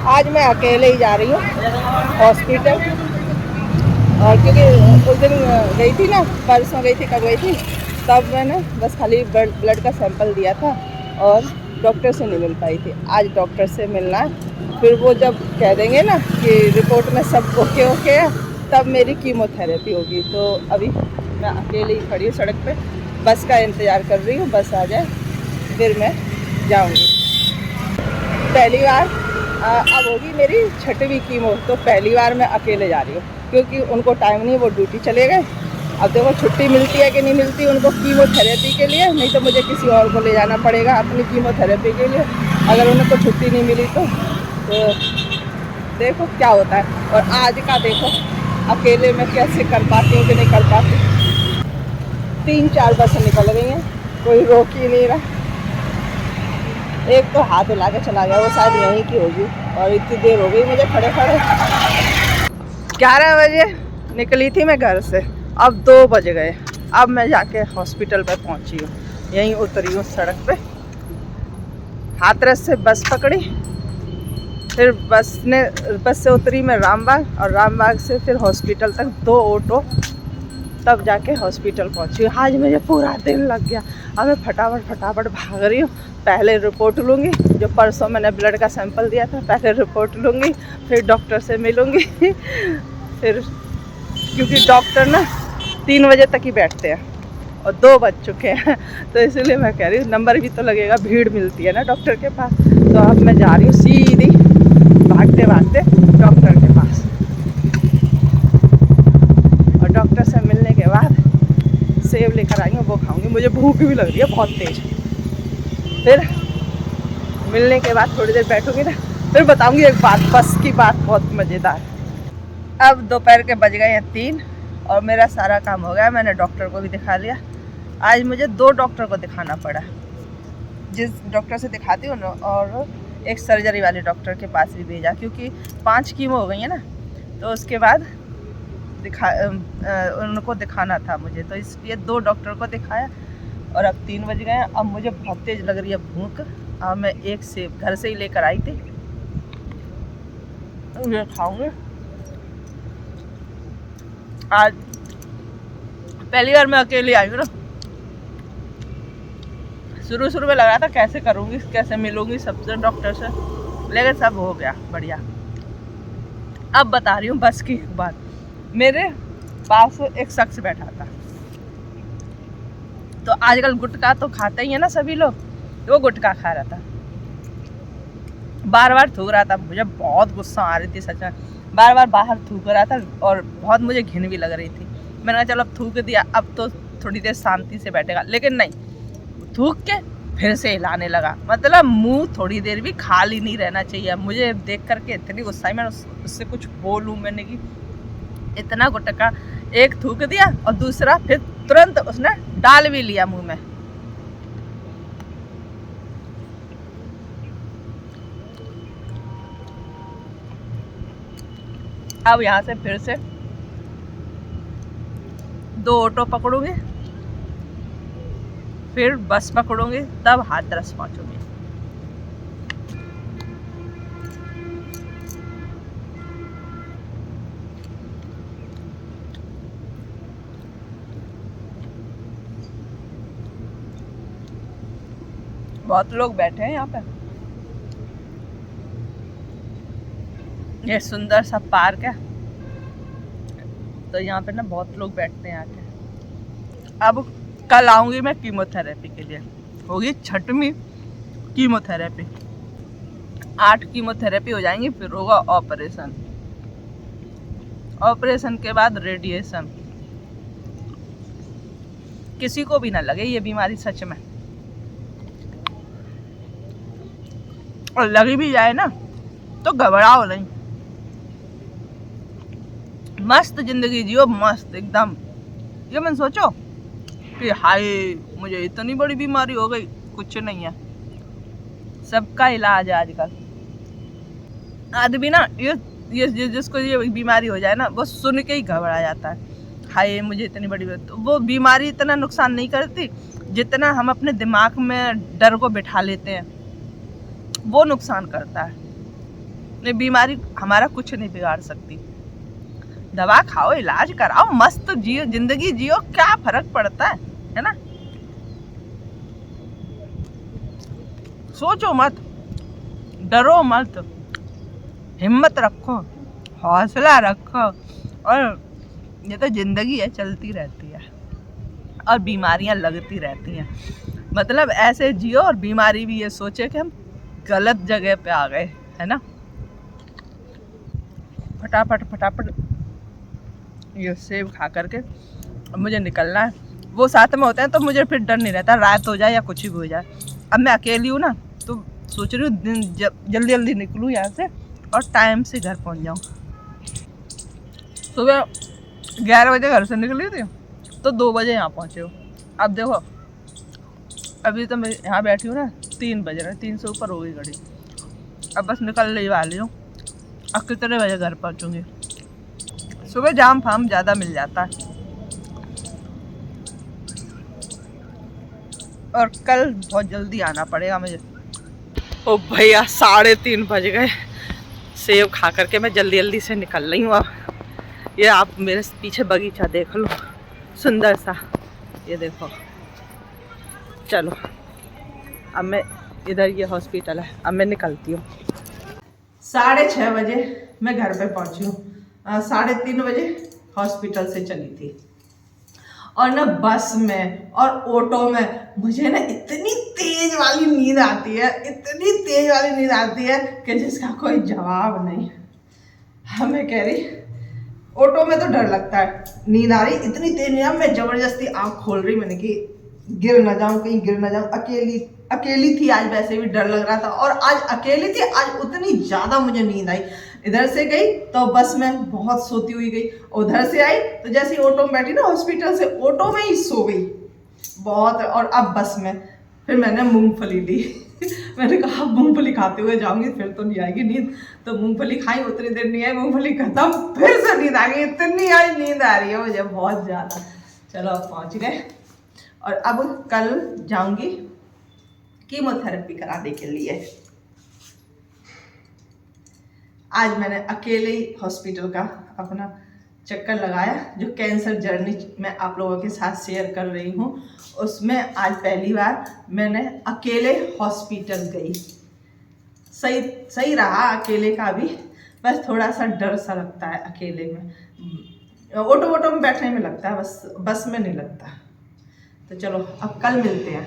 आज मैं अकेले ही जा रही हूँ हॉस्पिटल। और क्योंकि उस दिन गई थी ना, परसों गई थी, कब गई थी, तब मैंने बस खाली ब्लड का सैंपल दिया था और डॉक्टर से नहीं मिल पाई थी। आज डॉक्टर से मिलना है, फिर वो जब कह देंगे ना कि रिपोर्ट में सब ओके ओके है, तब मेरी कीमोथेरेपी होगी। तो अभी मैं अकेले ही खड़ी हूँ सड़क पे, बस का इंतज़ार कर रही हूँ, बस आ जाए फिर मैं जाऊँगी। पहली बार अब होगी मेरी 6वीं कीमो, तो पहली बार मैं अकेले जा रही हूँ क्योंकि उनको टाइम नहीं, वो ड्यूटी चले गए। अब देखो छुट्टी मिलती है कि नहीं मिलती उनको कीमोथेरेपी के लिए, नहीं तो मुझे किसी और को ले जाना पड़ेगा अपनी कीमोथेरेपी के लिए, अगर उनको छुट्टी नहीं मिली तो देखो क्या होता है। और आज का देखो अकेले में कैसे कर पाती हूँ कि नहीं कर पाती। 3-4 बसें निकल गई हैं, कोई रोक ही नहीं रहा। एक तो हाथ हिला के चला गया, वो शायद यहीं की होगी, और इतनी देर हो गई मुझे खड़े खड़े। 11 बजे निकली थी मैं घर से, अब 2 बज गए। अब मैं जाके हॉस्पिटल पे पहुंची हूँ, यहीं उतरी हूँ सड़क पे। हाथरस से बस पकड़ी, फिर बस से उतरी मैं रामबाग, और रामबाग से फिर हॉस्पिटल तक 2 ऑटो, तब जाके हॉस्पिटल पहुंची। आज मुझे पूरा दिन लग गया। अब मैं फटाफट भाग रही हूँ। पहले रिपोर्ट लूँगी, जो परसों मैंने ब्लड का सैंपल दिया था, पहले रिपोर्ट लूँगी, फिर डॉक्टर से मिलूँगी फिर क्योंकि डॉक्टर ना 3 बजे तक ही बैठते हैं और 2 बज चुके हैं, तो इसलिए मैं कह रही हूँ नंबर भी तो लगेगा, भीड़ मिलती है ना डॉक्टर के पास। तो अब मैं जा रही हूँ सीधी भागते भागते डॉक्टर के पास, और डॉक्टर से मिलने के बाद सेब लेकर आई हूँ, वो खाऊंगी। मुझे भूख भी लग रही है बहुत तेज। फिर मिलने के बाद थोड़ी देर बैठूंगी ना, फिर बताऊंगी एक बात, बस की बात बहुत मज़ेदार। अब दोपहर के बज गए हैं 3 और मेरा सारा काम हो गया। मैंने डॉक्टर को भी दिखा लिया। आज मुझे 2 डॉक्टर को दिखाना पड़ा। जिस डॉक्टर से दिखाती हूँ ना, और एक सर्जरी वाले डॉक्टर के पास भी भेजा, क्योंकि 5 कीमो हो गई है ना, तो उसके बाद उनको दिखाना था मुझे, तो इसलिए 2 डॉक्टर को दिखाया। और अब 3 बज गए हैं। अब मुझे बहुत तेज़ लग रही है भूख। अब मैं एक सेब घर से ही लेकर आई थी, ये खाऊंगी। आज पहली बार मैं अकेली आई हूँ ना, शुरू में लग रहा था कैसे करूँगी, कैसे मिलूँगी सबसे डॉक्टर से, लेकिन सब हो गया बढ़िया। अब बता रही हूँ बस की बात। मेरे पास एक शख्स बैठा था, तो आजकल गुटखा तो खाते ही है ना सभी लोग, तो वो गुटखा खा रहा था, बार बार थूक रहा था। मुझे बहुत गुस्सा आ रही थी सच में, बार बार बाहर थूक रहा था और बहुत मुझे घिन भी लग रही थी। मैंने कहा चलो अब थूक दिया, अब तो थोड़ी देर शांति से बैठेगा, लेकिन नहीं, थूक के फिर से हिलाने लगा। मतलब मुंह थोड़ी देर भी खाली नहीं रहना चाहिए। मुझे देख करके इतनी गुस्सा आई, मैंने उससे कुछ बोलूँ मैंने कि इतना गुटखा, एक थूक दिया और दूसरा फिर तुरंत उसने डाल भी लिया मुंह में। अब यहाँ से फिर से 2 ऑटो पकड़ूंगी, फिर बस पकड़ूंगी, तब हाथरस पहुंचूंगी। बहुत लोग बैठे हैं यहाँ पे। ये सुंदर सा पार्क है, तो यहाँ पे ना बहुत लोग बैठते हैं आके। अब कल आऊंगी मैं कीमोथेरेपी के लिए, होगी 6वीं कीमोथेरेपी। 8 कीमोथेरेपी हो जाएंगी, फिर होगा ऑपरेशन। ऑपरेशन के बाद रेडिएशन। किसी को भी ना लगे ये बीमारी सच में, और लगी भी जाए ना तो घबराओ नहीं, मस्त जिंदगी जियो, मस्त एकदम। ये मैंने सोचो कि हाय मुझे इतनी बड़ी बीमारी हो गई, कुछ नहीं है, सबका इलाज है आजकल। आदमी ना ये जिसको ये बीमारी हो जाए ना, वो सुन के ही घबरा जाता है, हाय मुझे इतनी बड़ी। तो वो बीमारी इतना नुकसान नहीं करती जितना हम अपने दिमाग में डर को बिठा लेते हैं, वो नुकसान करता है। नहीं, बीमारी हमारा कुछ नहीं बिगाड़ सकती। दवा खाओ, इलाज कराओ, मस्त जियो, जिंदगी जियो, क्या फर्क पड़ता है ना। सोचो मत, डरो मत, हिम्मत रखो, हौसला रखो। और ये तो जिंदगी है, चलती रहती है और बीमारियां लगती रहती हैं। मतलब ऐसे जियो और बीमारी भी ये सोचे कि हम गलत जगह पे आ गए, है ना। फटाफट फटाफट ये सेब खा करके अब मुझे निकलना है। वो साथ में होते हैं तो मुझे फिर डर नहीं रहता, रात हो जाए या कुछ भी हो जाए। अब मैं अकेली हूँ ना, तो सोच रही हूँ जल्दी जल्दी निकलूँ यहाँ से और टाइम से घर पहुँच जाऊँ। सुबह 11 बजे घर से निकली थी तो 2 बजे यहाँ पहुँचे हो। अब देखो, अभी तो मैं यहाँ बैठी हूँ ना, 3 बज रहे, 3 से ऊपर हो गई घड़ी। अब बस निकलने वाली हूँ। अब कितने बजे घर पहुँचूँगी। सुबह जाम फाम ज़्यादा मिल जाता है और कल बहुत जल्दी आना पड़ेगा मुझे। ओ भैया 3:30 बज गए। सेब खा करके मैं जल्दी जल्दी से निकल रही हूँ। अब ये आप मेरे पीछे बगीचा देख लो, सुंदर सा, ये देखो। चलो अब मैं इधर, ये हॉस्पिटल है, अब मैं निकलती हूँ। 6:30 बजे मैं घर पे पहुँची हूँ। 3:30 बजे हॉस्पिटल से चली थी। और ना बस में और ऑटो में मुझे ना इतनी तेज वाली नींद आती है, इतनी तेज वाली नींद आती है कि जिसका कोई जवाब नहीं। मैं कह रही, ऑटो में तो डर लगता है, नींद आ रही इतनी तेज नींद। मैं जबरदस्ती आँख खोल रही, मैंने कि गिर ना जाऊं, कहीं गिर ना जाऊं। अकेली थी आज, वैसे भी डर लग रहा था और आज अकेली थी। आज उतनी ज्यादा मुझे नींद आई। इधर से गई तो बस में बहुत सोती हुई गई, उधर से आई तो जैसे ही ऑटो में बैठी ना, हॉस्पिटल से ऑटो में ही सो गई बहुत। और अब बस में फिर मैंने मूंगफली ली। मैंने कहा मूंगफली खाते हुए जाऊंगी, फिर तो नहीं आएगी नींद। तो मूंगफली खाई, उतनी देर नहीं आई, मूंगफली खत्म, फिर से नींद आ गई। इतनी आज नींद आ रही है मुझे बहुत ज्यादा। चलो अब पहुंच गए और अब कल जाऊंगी कीमोथेरेपी कराने के लिए। आज मैंने अकेले ही हॉस्पिटल का अपना चक्कर लगाया। जो कैंसर जर्नी मैं आप लोगों के साथ शेयर कर रही हूँ, उसमें आज पहली बार मैंने अकेले हॉस्पिटल गई। सही रहा अकेले का भी, बस थोड़ा सा डर सा लगता है अकेले में। ऑटो में बैठने में लगता है, बस में नहीं लगता। तो चलो अब कल मिलते हैं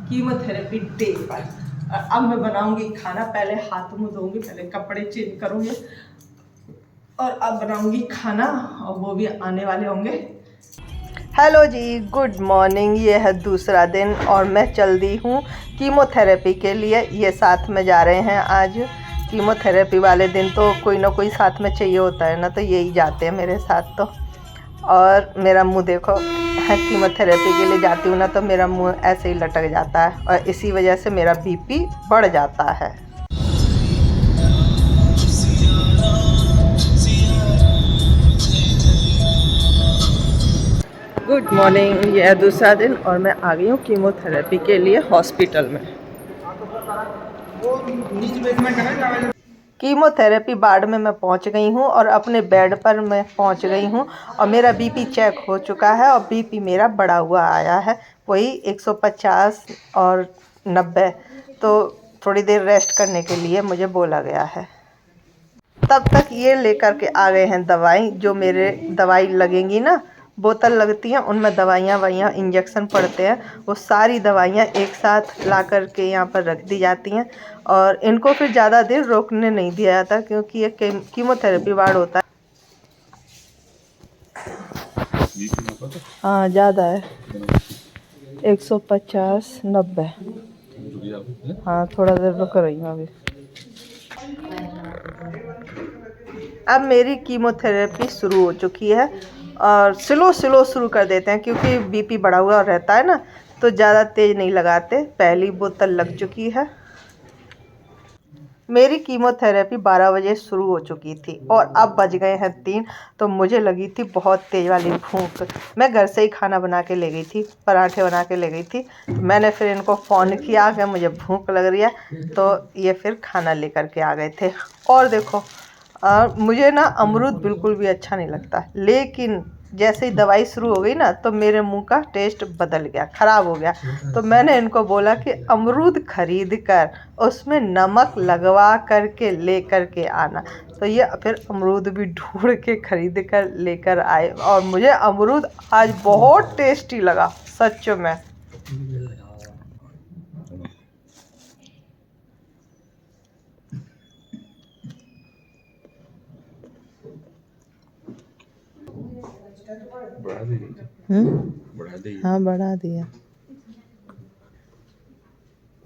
कीमोथेरेपी डे पर। अब मैं बनाऊंगी खाना, पहले हाथ मुंह धोऊंगी, पहले कपड़े चेंज करूंगी और अब बनाऊंगी खाना, और वो भी आने वाले होंगे। हेलो जी, गुड मॉर्निंग। ये है दूसरा दिन और मैं चल दी हूँ कीमोथेरेपी के लिए। ये साथ में जा रहे हैं आज। कीमोथेरेपी वाले दिन तो कोई ना कोई साथ में चाहिए होता है ना, तो यही जाते हैं मेरे साथ। तो और मेरा मुंह देखो, कीमोथेरेपी के लिए जाती हूँ ना तो मेरा मुंह ऐसे ही लटक जाता है और इसी वजह से मेरा बीपी बढ़ जाता है। Good morning. ये है दूसरा दिन और मैं आ गई हूँ कीमोथेरेपी के लिए हॉस्पिटल में। कीमोथेरेपी वार्ड में मैं पहुंच गई हूं और अपने बेड पर मैं पहुंच गई हूं और मेरा बीपी चेक हो चुका है और बीपी मेरा बढ़ा हुआ आया है, वही 150 और 90। तो थोड़ी देर रेस्ट करने के लिए मुझे बोला गया है। तब तक ये लेकर के आ गए हैं दवाई, जो मेरे दवाई लगेंगी ना, बोतल लगती हैं, उनमें दवाइयाँ इंजेक्शन पड़ते हैं, वो सारी दवाइयाँ एक साथ ला कर के यहाँ पर रख दी जाती हैं। और इनको फिर ज़्यादा देर रोकने नहीं दिया जाता, क्योंकि ये कीमोथेरेपी वार्ड होता है। हाँ ज़्यादा है, 150 90। हाँ थोड़ा देर रुक रही हूँ अभी। अब मेरी कीमोथेरेपी शुरू हो चुकी है और स्लो शुरू कर देते हैं, क्योंकि बीपी बढ़ा हुआ रहता है ना, तो ज़्यादा तेज़ नहीं लगाते। पहली बोतल लग चुकी है। मेरी कीमोथेरेपी 12 बजे शुरू हो चुकी थी और अब बज गए हैं 3। तो मुझे लगी थी बहुत तेज़ वाली भूख। मैं घर से ही खाना बना के ले गई थी, पराठे बना के ले गई थी। तो मैंने फिर इनको फ़ोन किया कि मुझे भूख लग रही है, तो ये फिर खाना लेकर के आ गए थे। और देखो मुझे ना अमरूद बिल्कुल भी अच्छा नहीं लगता, लेकिन जैसे ही दवाई शुरू हो गई ना तो मेरे मुंह का टेस्ट बदल गया, ख़राब हो गया। तो मैंने इनको बोला कि अमरूद खरीद कर उसमें नमक लगवा करके ले कर के आना। तो ये फिर अमरूद भी ढूंढ के खरीद कर लेकर आए और मुझे अमरूद आज बहुत टेस्टी लगा सच में। बढ़ा दी बढ़ा दी। हाँ बढ़ा दिया।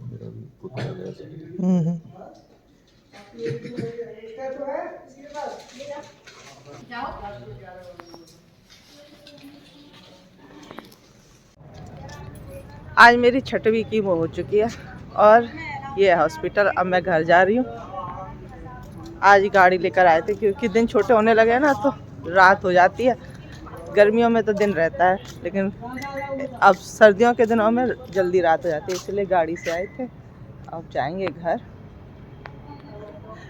मेरा भी पुतला जैसा। आज मेरी 6वीं कीमो हो चुकी है और ये है हॉस्पिटल। अब मैं घर जा रही हूँ। आज गाड़ी लेकर आए थे क्योंकि दिन छोटे होने लगे हैं ना, तो रात हो जाती है। गर्मियों में तो दिन रहता है, लेकिन अब सर्दियों के दिनों में जल्दी रात हो जाती है, इसलिए गाड़ी से आए थे। अब जाएंगे घर।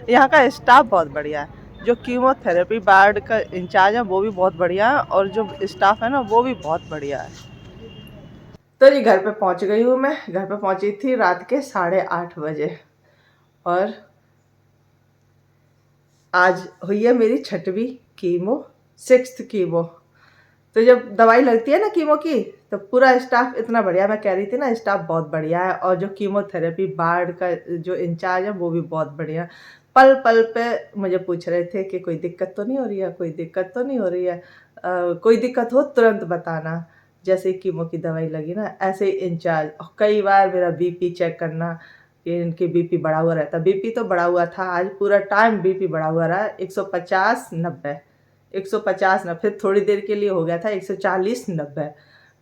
यहाँ का स्टाफ बहुत बढ़िया है। जो कीमोथेरेपी वार्ड का इंचार्ज है वो भी बहुत बढ़िया है और जो स्टाफ है ना वो भी बहुत बढ़िया है। तो जी घर पे पहुँच गई हूँ मैं। घर पे पहुँची थी रात के 8:30 बजे और आज हुई है मेरी 6वीं कीमो, 6th कीमो। तो जब दवाई लगती है ना कीमो की, तो पूरा स्टाफ इतना बढ़िया, मैं कह रही थी ना स्टाफ बहुत बढ़िया है। और जो कीमोथेरेपी वार्ड का जो इंचार्ज है वो भी बहुत बढ़िया। पल पल पे मुझे पूछ रहे थे कि कोई दिक्कत तो नहीं हो रही है, कोई दिक्कत तो नहीं हो रही है, कोई दिक्कत हो तुरंत बताना। जैसे कीमो की दवाई लगी ना, ऐसे ही इंचार्ज कई बार मेरा बीपी चेक करना कि इनकी बीपी बढ़ा हुआ रहता। बीपी तो बढ़ा हुआ था, आज पूरा टाइम बीपी बढ़ा हुआ रहा, 150/90, 150 ना, फिर थोड़ी देर के लिए हो गया था 140/90।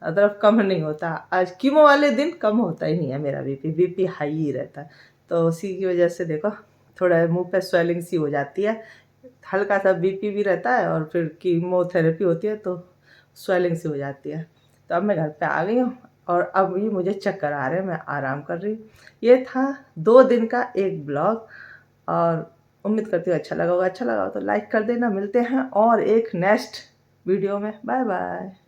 मतलब कम नहीं होता। आज कीमो वाले दिन कम होता ही नहीं है मेरा बीपी हाई ही रहता है। तो उसी की वजह से देखो थोड़ा मुंह पे स्वेलिंग सी हो जाती है, हल्का सा बीपी भी रहता है और फिर कीमोथेरेपी होती है तो स्वेलिंग सी हो जाती है। तो अब मैं घर पे आ गई हूँ और अब भी मुझे चक्कर आ रहे हैं, मैं आराम कर रही हूँ। ये था 2 दिन का एक ब्लॉग और उम्मीद करती हूँ अच्छा लगा होगा। अच्छा लगा हो तो लाइक कर देना। मिलते हैं और एक नेक्स्ट वीडियो में। Bye bye.